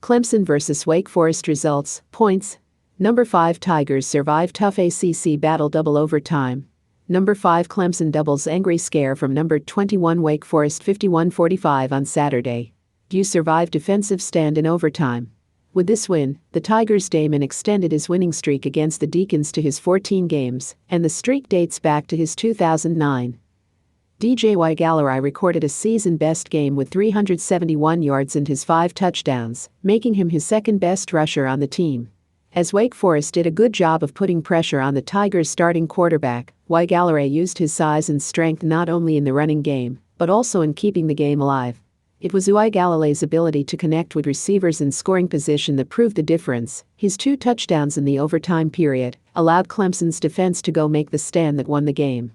Clemson vs. Wake Forest results, points. Number 5 Tigers survive tough ACC battle double overtime. Number 5 Clemson doubles angry scare from number 21 Wake Forest 51-45 on Saturday. You survive defensive stand in overtime. With this win, the Tigers Damon extended his winning streak against the Deacons to his 14 games, and the streak dates back to his 2009. DJ Uiagalelei recorded a season-best game with 371 yards and his 5 touchdowns, making him his second-best rusher on the team. As Wake Forest did a good job of putting pressure on the Tigers' starting quarterback, Uiagalelei used his size and strength not only in the running game, but also in keeping the game alive. It was Uiagalelei's ability to connect with receivers in scoring position that proved the difference. His 2 touchdowns in the overtime period allowed Clemson's defense to go make the stand that won the game.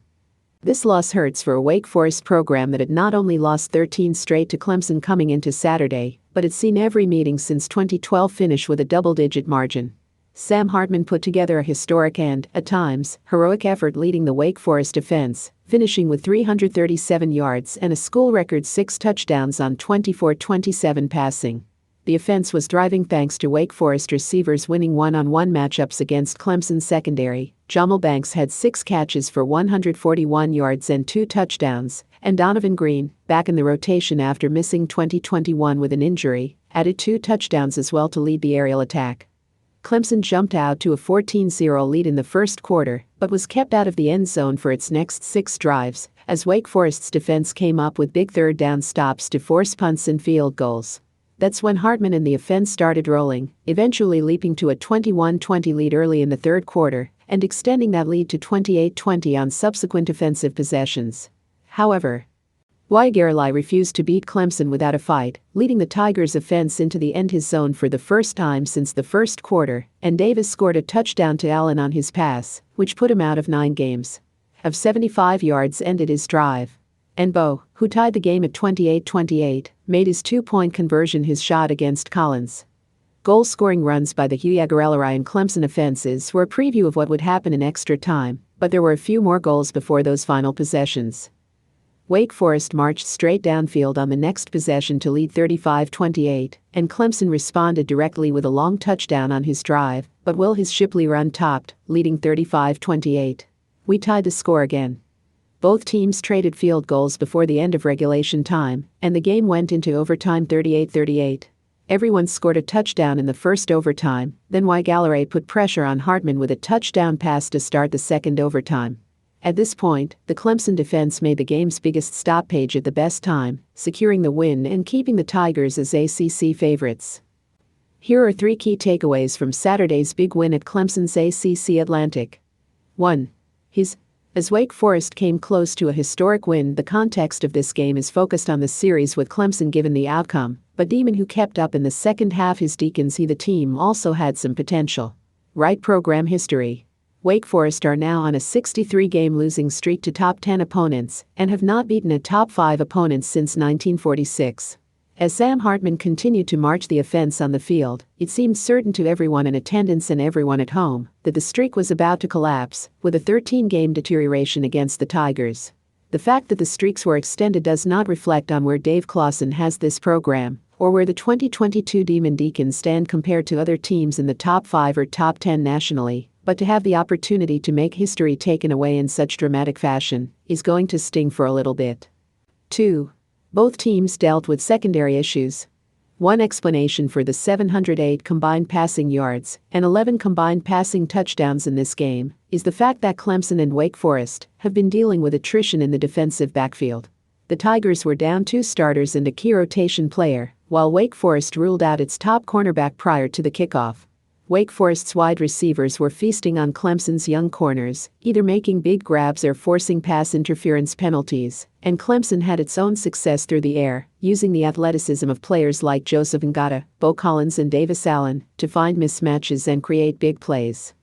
This loss hurts for a Wake Forest program that had not only lost 13 straight to Clemson coming into Saturday, but had seen every meeting since 2012 finish with a double-digit margin. Sam Hartman put together a historic and, at times, heroic effort leading the Wake Forest defense, finishing with 337 yards and a school record 6 touchdowns on 24-27 passing. The offense was thriving thanks to Wake Forest receivers winning one-on-one matchups against Clemson's secondary. Jamal Banks had 6 catches for 141 yards and 2 touchdowns, and Donovan Green, back in the rotation after missing 2021 with an injury, added 2 touchdowns as well to lead the aerial attack. Clemson jumped out to a 14-0 lead in the first quarter, but was kept out of the end zone for its next 6 drives, as Wake Forest's defense came up with big third-down stops to force punts and field goals. That's when Hartman and the offense started rolling, eventually leaping to a 21-20 lead early in the third quarter, and extending that lead to 28-20 on subsequent offensive possessions. However, Uiagalelei refused to beat Clemson without a fight, leading the Tigers' offense into the end his zone for the first time since the first quarter, and Davis scored a touchdown to Allen on his pass, which put him out of 9 games. Of 75 yards ended his drive. And Bo, who tied the game at 28-28, made his 2-point conversion his shot against Collins. Goal-scoring runs by the Uiagalelei and Clemson offenses were a preview of what would happen in extra time, but there were a few more goals before those final possessions. Wake Forest marched straight downfield on the next possession to lead 35-28, and Clemson responded directly with a long touchdown on his drive, but Will his Shipley run topped, leading 35-28. We tied the score again. Both teams traded field goals before the end of regulation time, and the game went into overtime 38-38. Everyone scored a touchdown in the first overtime, then Uiagalelei put pressure on Hartman with a touchdown pass to start the second overtime. At this point, the Clemson defense made the game's biggest stoppage at the best time, securing the win and keeping the Tigers as ACC favorites. Here are 3 key takeaways from Saturday's big win at Clemson's ACC Atlantic. 1. As Wake Forest came close to a historic win, the context of this game is focused on the series with Clemson given the outcome, but Demon who kept up in the second half his Deacons the team also had some potential. Right program history. Wake Forest are now on a 63-game losing streak to top 10 opponents and have not beaten a top 5 opponent since 1946. As Sam Hartman continued to march the offense on the field, it seemed certain to everyone in attendance and everyone at home that the streak was about to collapse, with a 13-game deterioration against the Tigers. The fact that the streaks were extended does not reflect on where Dave Clawson has this program, or where the 2022 Demon Deacons stand compared to other teams in the top 5 or top 10 nationally. But to have the opportunity to make history taken away in such dramatic fashion is going to sting for a little bit. 2. Both teams dealt with secondary issues. One explanation for the 708 combined passing yards and 11 combined passing touchdowns in this game is the fact that Clemson and Wake Forest have been dealing with attrition in the defensive backfield. The Tigers were down 2 starters and a key rotation player, while Wake Forest ruled out its top cornerback prior to the kickoff. Wake Forest's wide receivers were feasting on Clemson's young corners, either making big grabs or forcing pass interference penalties, and Clemson had its own success through the air, using the athleticism of players like Joseph Ngata, Bo Collins and Davis Allen to find mismatches and create big plays.